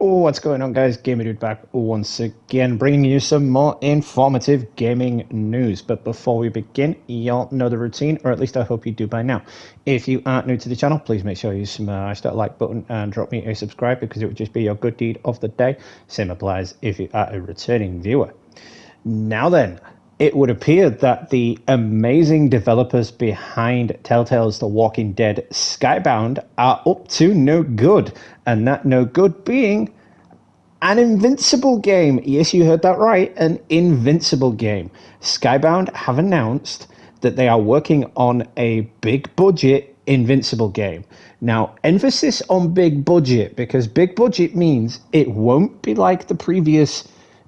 Oh, what's going on, guys? Gamer Dude back once again, bringing you some more informative gaming news. But before we begin, y'all know the routine, or at least I hope you do by now. If you are new to the channel, please make sure you smash that like button and drop me a subscribe, because it would just be your good deed of the day. Same applies if you are a returning viewer. Now then, it would appear that the amazing developers behind Telltale's The Walking Dead Skybound are up to no good, and that no good being an Invincible game. Yes, you heard that right, an Invincible game. Skybound have announced that they are working on a big budget Invincible game. Now, emphasis on big budget, because big budget means it won't be like the previous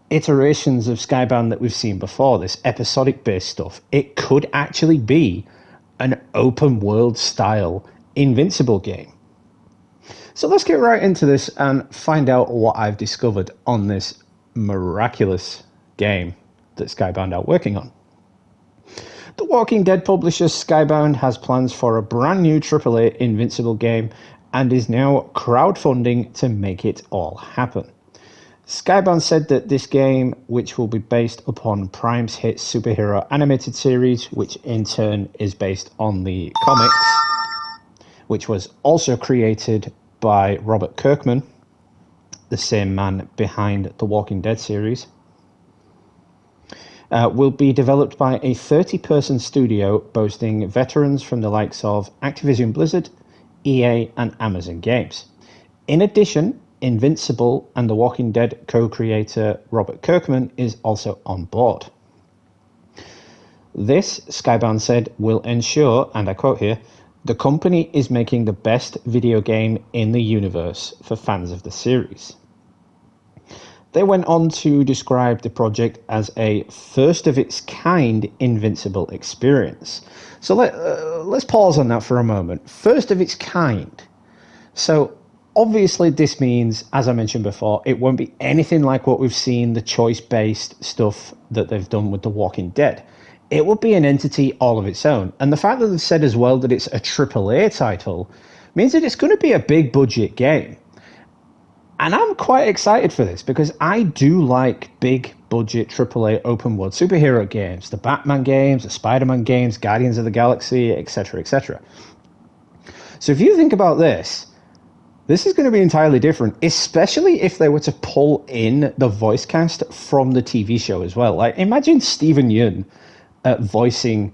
iterations of Skybound that we've seen before, this episodic based stuff. It could actually be an open world style Invincible game. So let's get right into this and find out what I've discovered on this miraculous game that Skybound are working on. The Walking Dead publisher Skybound has plans for a brand new AAA Invincible game and is now crowdfunding to make it all happen. Skybound said that this game, which will be based upon Prime's hit superhero animated series, which in turn is based on the comics, which was also created by Robert Kirkman, the same man behind the Walking Dead series, will be developed by a 30-person studio boasting veterans from the likes of Activision Blizzard, EA, and Amazon Games. In addition, Invincible and The Walking Dead co-creator Robert Kirkman is also on board. This, Skybound said, will ensure, and I quote here, "The company is making the best video game in the universe for fans of the series." They went on to describe the project as a first-of-its-kind Invincible experience. So let's pause on that for a moment. First of its kind. So obviously, this means, as I mentioned before, it won't be anything like what we've seen, the choice-based stuff that they've done with The Walking Dead. It will be an entity all of its own. And the fact that they've said as well that it's a AAA title means that it's going to be a big-budget game. And I'm quite excited for this, because I do like big-budget AAA open-world superhero games. The Batman games, the Spider-Man games, Guardians of the Galaxy, etc., etc. So if you think about this, this is going to be entirely different, especially if they were to pull in the voice cast from the TV show as well. Like, imagine Steven Yeun voicing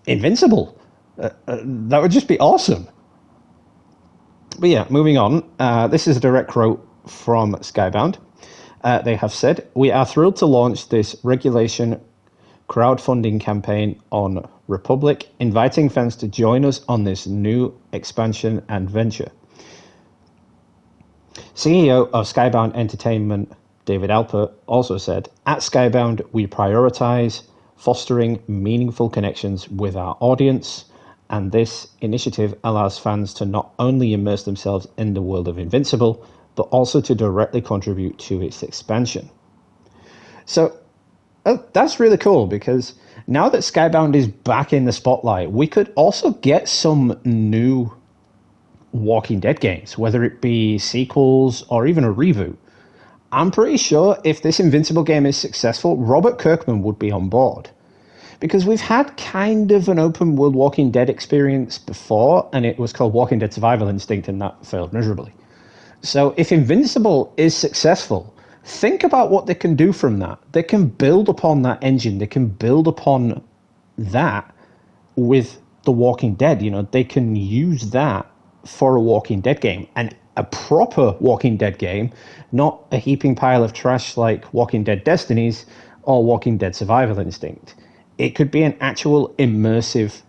Invincible. That would just be awesome. But yeah, moving on. This is a direct quote from Skybound. They have said, "We are thrilled to launch this regulation crowdfunding campaign on Republic, inviting fans to join us on this new expansion and venture." CEO of Skybound Entertainment, David Alpert, also said, "At Skybound, we prioritize fostering meaningful connections with our audience, and this initiative allows fans to not only immerse themselves in the world of Invincible, but also to directly contribute to its expansion." So that's really cool, because now that Skybound is back in the spotlight, we could also get some new Walking Dead games, whether it be sequels or even a reboot. I'm pretty sure if this Invincible game is successful, Robert Kirkman would be on board. Because we've had kind of an open world Walking Dead experience before, and it was called Walking Dead Survival Instinct, and that failed miserably. So if Invincible is successful, think about what they can do from that. They can build upon that engine. They can build upon that with The Walking Dead. You know, they can use that for a Walking Dead game, and a proper Walking Dead game, not a heaping pile of trash like Walking Dead Destinies or Walking Dead Survival Instinct. It could be an actual immersive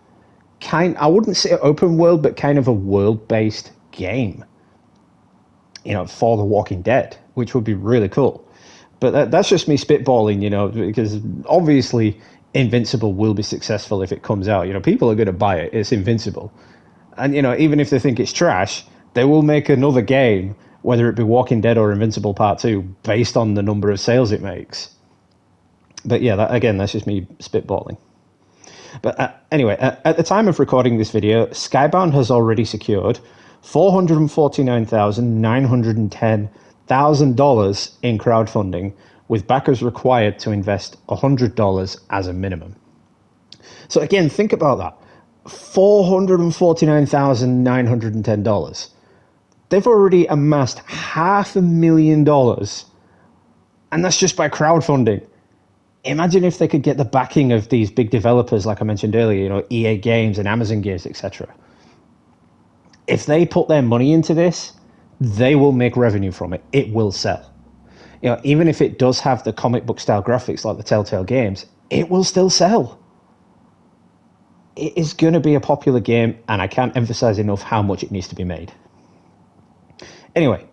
kind, I wouldn't say open world, but kind of a world-based game, you know, for The Walking Dead, which would be really cool. But that's just me spitballing, you know, because obviously Invincible will be successful if it comes out. You know, people are going to buy it. It's Invincible. And, you know, even if they think it's trash, they will make another game, whether it be Walking Dead or Invincible Part 2, based on the number of sales it makes. But yeah, that's just me spitballing. But anyway, at the time of recording this video, Skybound has already secured $449,910 $100,000 in crowdfunding, with backers required to invest $100 as a minimum. So again, think about that. $449,910. They've already amassed $500,000, and that's just by crowdfunding. Imagine if they could get the backing of these big developers, like I mentioned earlier, EA Games and Amazon Games, etc. If they put their money into this, they will make revenue from it. It will sell. Even if it does have the comic book style graphics like the Telltale games, it will still sell. It is going to be a popular game, and I can't emphasize enough how much it needs to be made. Anyway,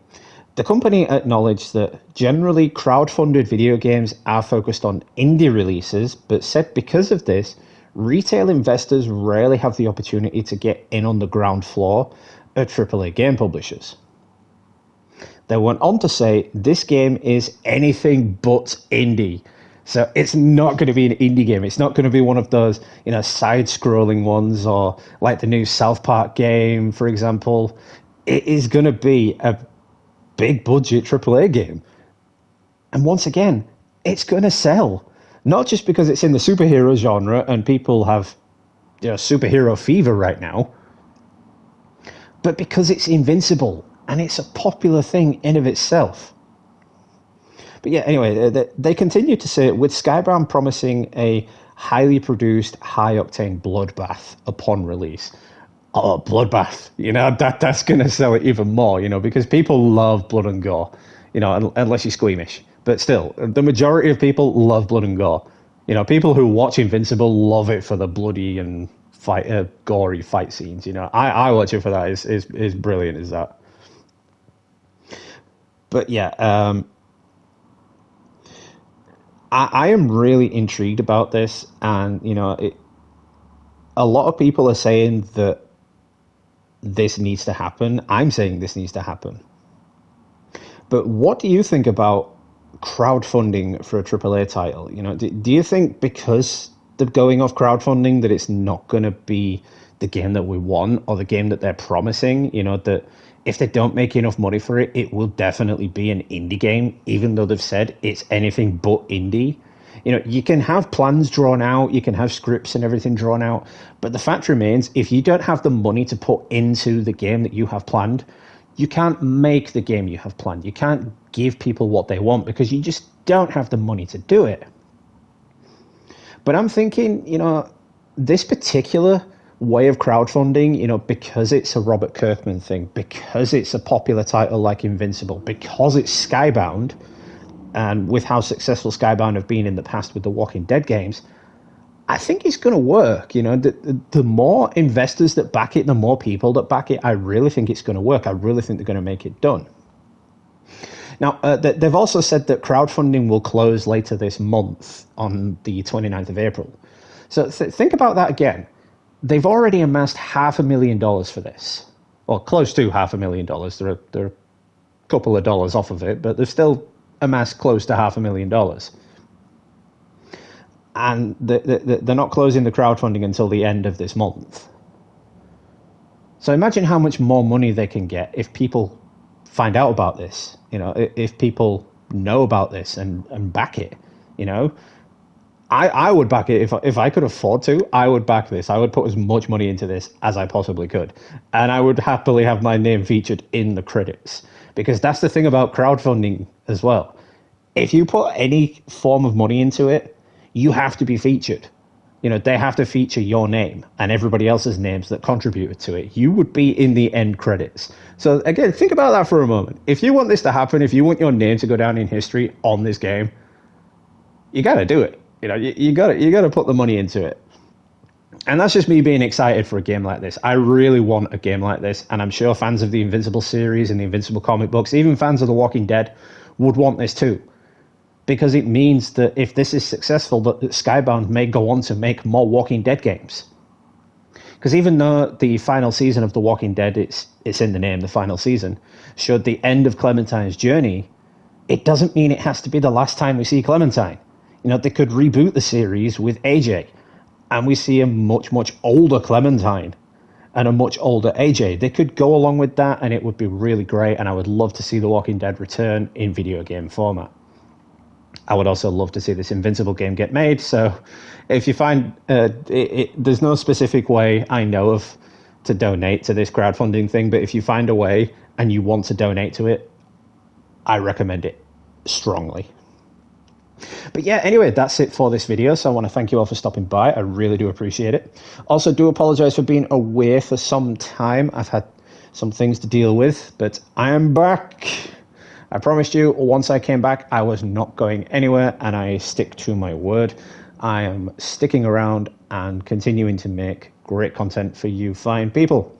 the company acknowledged that generally crowdfunded video games are focused on indie releases, but said because of this, retail investors rarely have the opportunity to get in on the ground floor of AAA game publishers. They went on to say this game is anything but indie. So it's not going to be an indie game. It's not going to be one of those, side-scrolling ones, or like the new South Park game, for example. It is going to be a big-budget AAA game. And once again, it's going to sell. Not just because it's in the superhero genre and people have superhero fever right now, but because it's Invincible and it's a popular thing in of itself. But yeah, anyway, they continue to say, with Skybound promising a highly produced, high-octane bloodbath upon release. Oh, bloodbath, that's going to sell it even more, because people love blood and gore, unless you're squeamish. But still, the majority of people love blood and gore. People who watch Invincible love it for the bloody and gory fight scenes. I watch it for that. It's brilliant as that. But yeah, I am really intrigued about this, and a lot of people are saying that this needs to happen. I'm saying this needs to happen. But what do you think about crowdfunding for a AAA title? Do you think because they're going off crowdfunding that it's not going to be the game that we want, or the game that they're promising? That if they don't make enough money for it, it will definitely be an indie game, even though they've said it's anything but indie. You can have plans drawn out, you can have scripts and everything drawn out, but the fact remains, if you don't have the money to put into the game that you have planned, you can't make the game you have planned. You can't give people what they want because you just don't have the money to do it. But I'm thinking, this particular way of crowdfunding, because it's a Robert Kirkman thing, because it's a popular title like Invincible, because it's Skybound, and with how successful Skybound have been in the past with the Walking Dead games, I think it's going to work. The more investors that back it, the more people that back it, I really think it's going to work. I really think they're going to make it done. Now, they've also said that crowdfunding will close later this month on the 29th of April. So think about that again. They've already amassed $500,000 for this, or close to $500,000. They're a couple of dollars off of it, but they've still amassed close to $500,000. And they're not closing the crowdfunding until the end of this month. So imagine how much more money they can get if people find out about this, if people know about this and back it, I would back it if I could afford to. I would back this. I would put as much money into this as I possibly could, and I would happily have my name featured in the credits, because that's the thing about crowdfunding as well. If you put any form of money into it, you have to be featured. They have to feature your name and everybody else's names that contributed to it. You would be in the end credits. So again, think about that for a moment. If you want this to happen, if you want your name to go down in history on this game, you got to do it. You got to put the money into it. And that's just me being excited for a game like this. I really want a game like this, and I'm sure fans of the Invincible series and the Invincible comic books, even fans of The Walking Dead, would want this too. Because it means that if this is successful, that Skybound may go on to make more Walking Dead games. Because even though the final season of The Walking Dead, it's in the name, the final season, showed the end of Clementine's journey, it doesn't mean it has to be the last time we see Clementine. They could reboot the series with AJ, and we see a much, much older Clementine. and a much older AJ. They could go along with that, and it would be really great, and I would love to see The Walking Dead return in video game format. I would also love to see this Invincible game get made, so if you find... there's no specific way I know of to donate to this crowdfunding thing, but if you find a way and you want to donate to it, I recommend it strongly. But yeah, anyway, that's it for this video. So I want to thank you all for stopping by. I really do appreciate it. Also, do apologize for being away for some time. I've had some things to deal with, but I am back. I promised you once I came back, I was not going anywhere, and I stick to my word. I am sticking around and continuing to make great content for you fine people.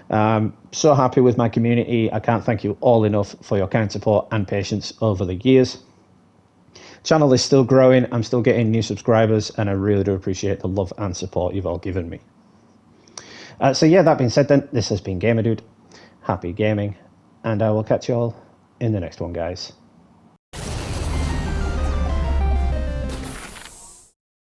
So happy with my community. I can't thank you all enough for your kind support and patience over the years. Channel is still growing. I'm still getting new subscribers, and I really do appreciate the love and support you've all given me. So yeah, that being said then, this has been Gamer Dude. Happy gaming, and I will catch you all in the next one, guys.